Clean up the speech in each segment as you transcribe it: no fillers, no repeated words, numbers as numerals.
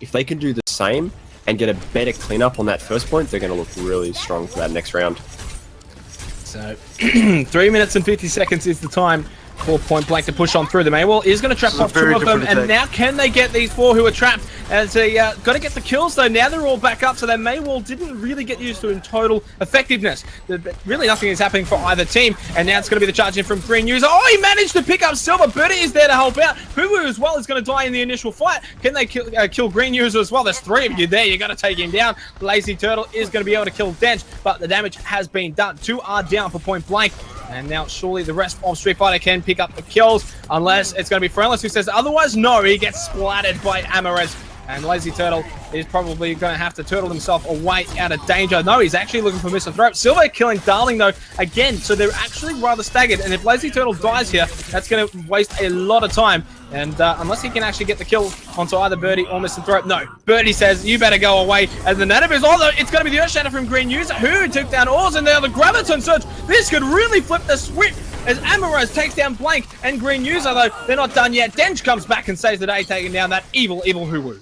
If they can do the same and get a better cleanup on that first point, they're going to look really strong for that next round. So 3 minutes and 50 seconds is the time for Point Blank to push on through. The Maywall is going to trap off 2 of them, and now can they get these 4 who are trapped? As they got to get the kills though. Now they're all back up, so their Maywall didn't really get used to in total effectiveness. Really nothing is happening for either team, and now it's going to be the charge in from Green User. Oh, he managed to pick up Silver. Birdie is there to help out. Huwu as well is going to die in the initial fight. Can they kill Green User as well? There's 3 of you there. You got to take him down. Lazy Turtle is going to be able to kill Dench, but the damage has been done. 2 are down for Point Blank. And now surely the rest of Street Fighter can pick up the kills, unless it's going to be Friendless who says otherwise. No, he gets splattered by Amarez. And Lazy Turtle is probably going to have to turtle himself away out of danger. No, he's actually looking for Misanthrope. Silver killing Darling, though, again. So they're actually rather staggered. And if Lazy Turtle dies here, that's going to waste a lot of time. And unless he can actually get the kill onto either Birdie or Misanthrope. No, Birdie says, you better go away. And the Nanoboost, although it's going to be the Earthshatter from Green User, who took down Oars, and now the Graviton Surge. This could really flip the switch as Amarez takes down Blank and Green User, though they're not done yet. Dench comes back and saves the day, taking down that evil Huwu.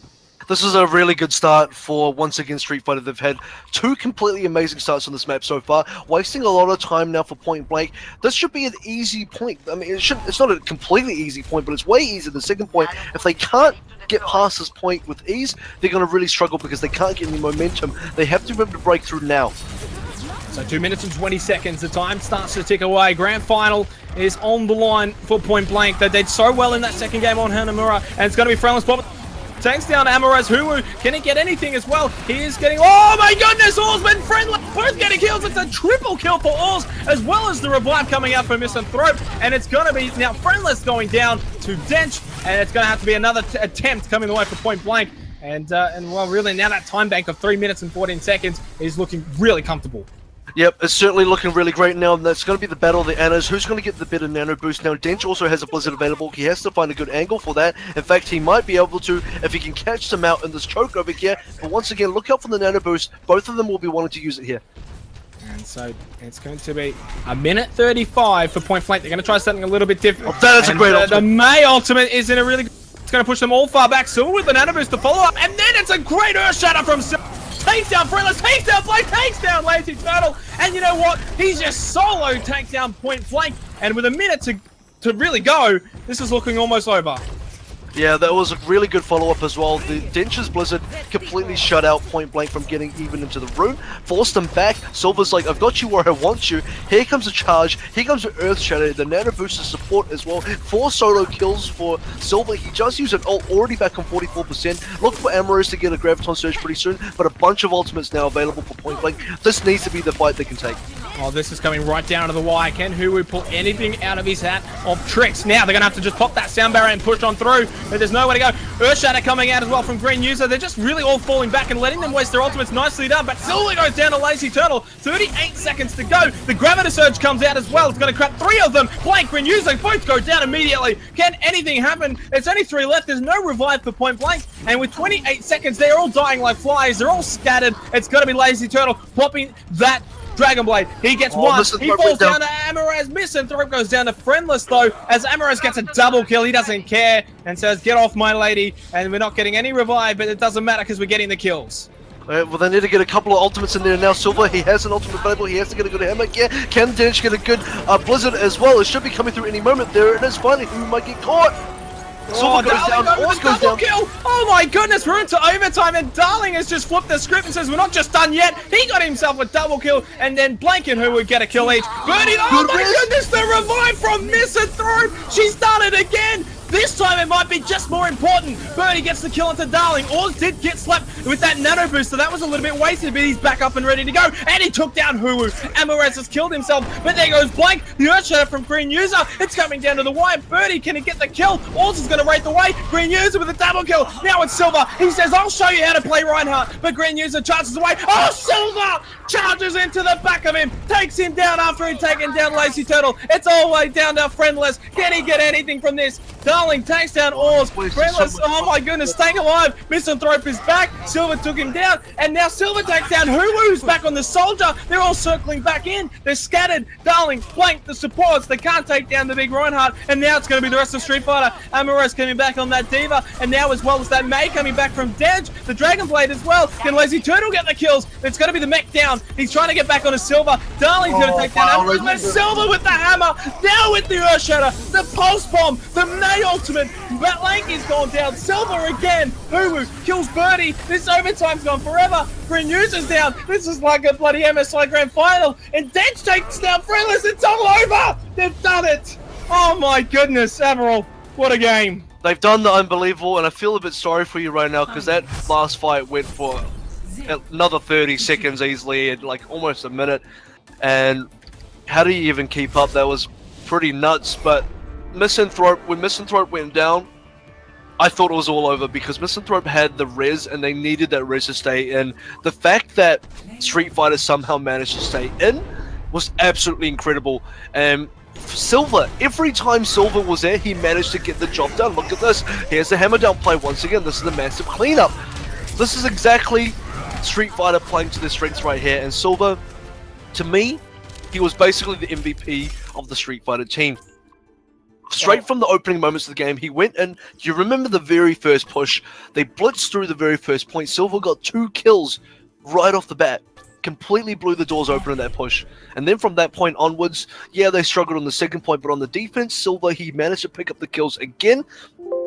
This is a really good start for, once again, Street Fighter. They've had 2 completely amazing starts on this map so far, wasting a lot of time now for Point Blank. This should be an easy point. I mean, it's not a completely easy point, but it's way easier than the second point. If they can't get past this point with ease, they're going to really struggle because they can't get any momentum. They have to be able to break through now. So 2 minutes and 20 seconds. The time starts to tick away. Grand Final is on the line for Point Blank. They did so well in that second game on Hanamura, and it's going to be Friendless Bob. Takes down Amarez. Huwu, can he get anything as well? He is getting, oh my goodness, Oarsman, Friendless, both getting kills. It's a triple kill for Oars, as well as the revive coming out for Misanthrope. And it's going to be now Friendless going down to Dench, and it's going to have to be another attempt coming the way for Point Blank. And well, really now that time bank of 3 minutes and 14 seconds is looking really comfortable. Yep, it's certainly looking really great now, and that's going to be the battle of the Annas. Who's going to get the better nano boost now? Dench also has a Blizzard available. He has to find a good angle for that. In fact, he might be able to if he can catch them out in this choke over here. But once again, look out for the nano boost. Both of them will be wanting to use it here. And so it's going to be a minute 35 for Point Blank. They're going to try something a little bit different. Oh, that is a great ultimate. The May ultimate is in a really good... It's going to push them all far back. Silver with the nano boost to follow up. And then it's a great Earthshatter from Silver. Takes down Friendless, takes down Blank, takes down Lazy Turtle, and you know what? He's just solo takes down Point Blank, and with a minute to really go, this is looking almost over. Yeah, that was a really good follow-up as well. The Dench's Blizzard completely shut out Point Blank from getting even into the room, forced them back. Silver's like, I've got you where I want you. Here comes a charge, here comes an Earth Shatter, the Nano Booster support as well. 4 solo kills for Silver. He just used an ult, already back on 44%. Look for Amarez to get a Graviton Surge pretty soon, but a bunch of ultimates now available for Point Blank. This needs to be the fight they can take. Oh, this is coming right down to the wire. Can Huwu pull anything out of his hat of tricks? Now they're going to have to just pop that sound barrier and push on through, but there's nowhere to go. Earthshatter coming out as well from Green User. They're just really all falling back and letting them waste their ultimates. Nicely done, but Silver goes down to Lazy Turtle. 38 seconds to go. The Gravity Surge comes out as well. It's going to crack 3 of them. Blank, Green User, both go down immediately. Can anything happen? There's only 3 left. There's no revive for Point Blank, and with 28 seconds, they're all dying like flies. They're all scattered. It's going to be Lazy Turtle popping that Dragon Blade. He gets one. He falls down to Amarez. Misanthrope goes down to Friendless, though, as Amarez gets a double kill. He doesn't care and says, get off my lady. And we're not getting any revive, but it doesn't matter because we're getting the kills. Well, they need to get a couple of ultimates in there now. Silver, he has an ultimate available. He has to get a good hammer. Yeah, can Dench get a good Blizzard as well? It should be coming through any moment. There it is. Finally, who might get caught? Silver goes down, Oars goes down. Kill. Oh my goodness, we're into overtime, and Darling has just flipped the script and says we're not just done yet. He got himself a double kill, and then Blank and Who would get a kill each. Birdie, oh my goodness, the revive from Misanthrope. She's done it again. This time it might be just more important. Birdie gets the kill into Darling. Oars did get slapped with that nano boost, so that was a little bit wasted, but he's back up and ready to go. And he took down Huwu. Amarez has killed himself, but there goes Blank. The Earthshatter from Green User. It's coming down to the wire. Birdie, can he get the kill? Oars is going to rate the way. Green User with a double kill. Now it's Silver. He says, I'll show you how to play Reinhardt. But Green User charges away. Oh, Silver charges into the back of him. Takes him down after he'd taken down Lazy Turtle. It's all the way down to Friendless. Can he get anything from this? Darling takes down Oars. Wasted Breathless, so much oh my goodness, staying alive. Misanthrope is back. Silver took him down. And now Silver takes down Huwu, who's back on the Soldier. They're all circling back in. They're scattered. Darling, Blank, the supports. They can't take down the big Reinhardt. And now it's going to be the rest of Street Fighter. Amorous coming back on that Diva. And now as well as that May coming back from Dench. The Dragon Blade as well. Can Lazy Turtle get the kills? It's going to be the mech down. He's trying to get back onto Silver. Darling's going to take down Amorous. But Silver with the hammer. Now with the Earth Shatter. The Pulse Bomb. The May Ultimate. Lanky's gone down. Silver again. Huwu kills Birdie. This overtime's gone forever. DrNuta's down. This is like a bloody MSI Grand Final. And Dench takes down Freeless. It's all over. They've done it. Oh my goodness, AVRL. What a game. They've done the unbelievable, and I feel a bit sorry for you right now because that last fight went for another 30 seconds easily, and like almost a minute. And how do you even keep up? That was pretty nuts. But when Misanthrope went down, I thought it was all over because Misanthrope had the res and they needed that res to stay in. The fact that Street Fighter somehow managed to stay in was absolutely incredible. And Silver, every time Silver was there, he managed to get the job done. Look at this. Here's the hammer down play once again. This is the massive cleanup. This is exactly Street Fighter playing to their strengths right here. And Silver, to me, he was basically the MVP of the Street Fighter team. Straight from the opening moments of the game, he went in. Do you remember the very first push? They blitzed through the very first point. Silver got 2 kills right off the bat. Completely blew the doors open in that push. And then from that point onwards, yeah, they struggled on the second point, but on the defense, Silver, he managed to pick up the kills again.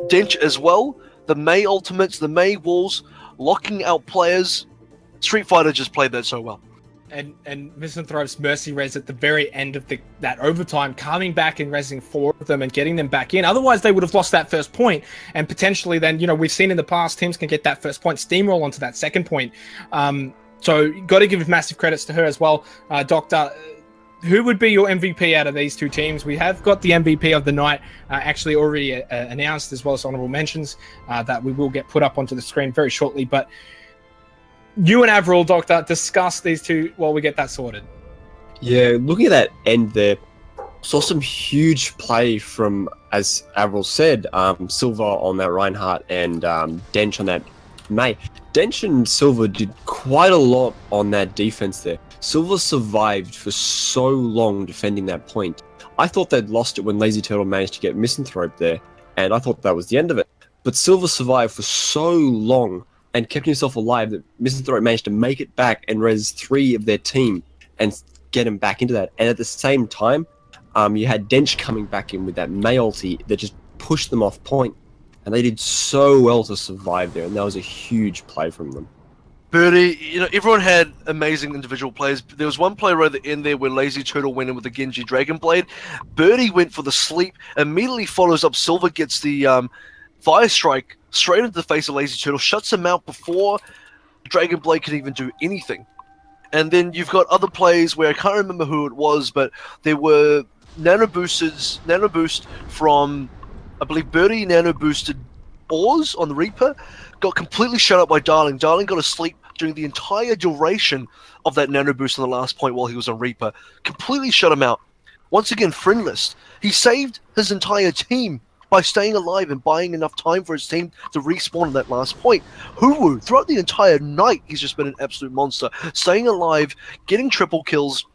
Dench as well. The May ultimates, the May walls, locking out players. Street Fighter just played that so well. And Misanthrope's Mercy res at the very end of that overtime, coming back and resing 4 of them and getting them back in. Otherwise, they would have lost that first point. And potentially then, you know, we've seen in the past, teams can get that first point, steamroll onto that second point. So got to give massive credits to her as well. Doctor, who would be your MVP out of these 2 teams? We have got the MVP of the night actually already announced, as well as honorable mentions that we will get put up onto the screen very shortly. But you and AVRL, Doctor, discuss these 2 while we get that sorted. Yeah, looking at that end there, saw some huge play from, as AVRL said, Silver on that Reinhardt and Dench on that May. Dench and Silver did quite a lot on that defense there. Silver survived for so long defending that point. I thought they'd lost it when Lazy Turtle managed to get Misanthrope there, and I thought that was the end of it. But Silver survived for so long and kept himself alive that Misanthrope managed to make it back and res 3 of their team and get him back into that. And at the same time, you had Dench coming back in with that May ulti that just pushed them off point. And they did so well to survive there, and that was a huge play from them. Birdie, you know, everyone had amazing individual plays. There was one play right at the end there where Lazy Turtle went in with the Genji Dragon Blade. Birdie went for the sleep, immediately follows up. Silver gets the Fire Strike straight into the face of Lazy Turtle, shuts him out before Dragon Blade can even do anything. And then you've got other plays where I can't remember who it was, but there were nano boost from, I believe Birdie nano boosted Oars on the Reaper, got completely shut up by Darling. Darling got asleep during the entire duration of that nano boost on the last point while he was on Reaper. Completely shut him out. Once again, friendless. He saved his entire team by staying alive and buying enough time for his team to respawn on that last point. Huwu, throughout the entire night, he's just been an absolute monster. Staying alive, getting triple kills,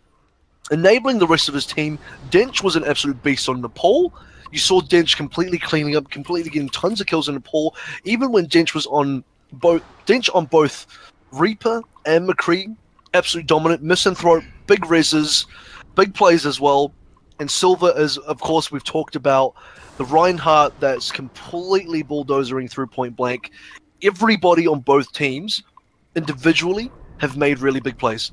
enabling the rest of his team. Dench was an absolute beast on Nepal. You saw Dench completely cleaning up, completely getting tons of kills in Nepal. Even when Dench was on both Reaper and McCree, absolutely dominant. Misanthrope, big reses, big plays as well. And Silver is, of course, we've talked about the Reinhardt that's completely bulldozering through point blank. Everybody on both teams individually have made really big plays.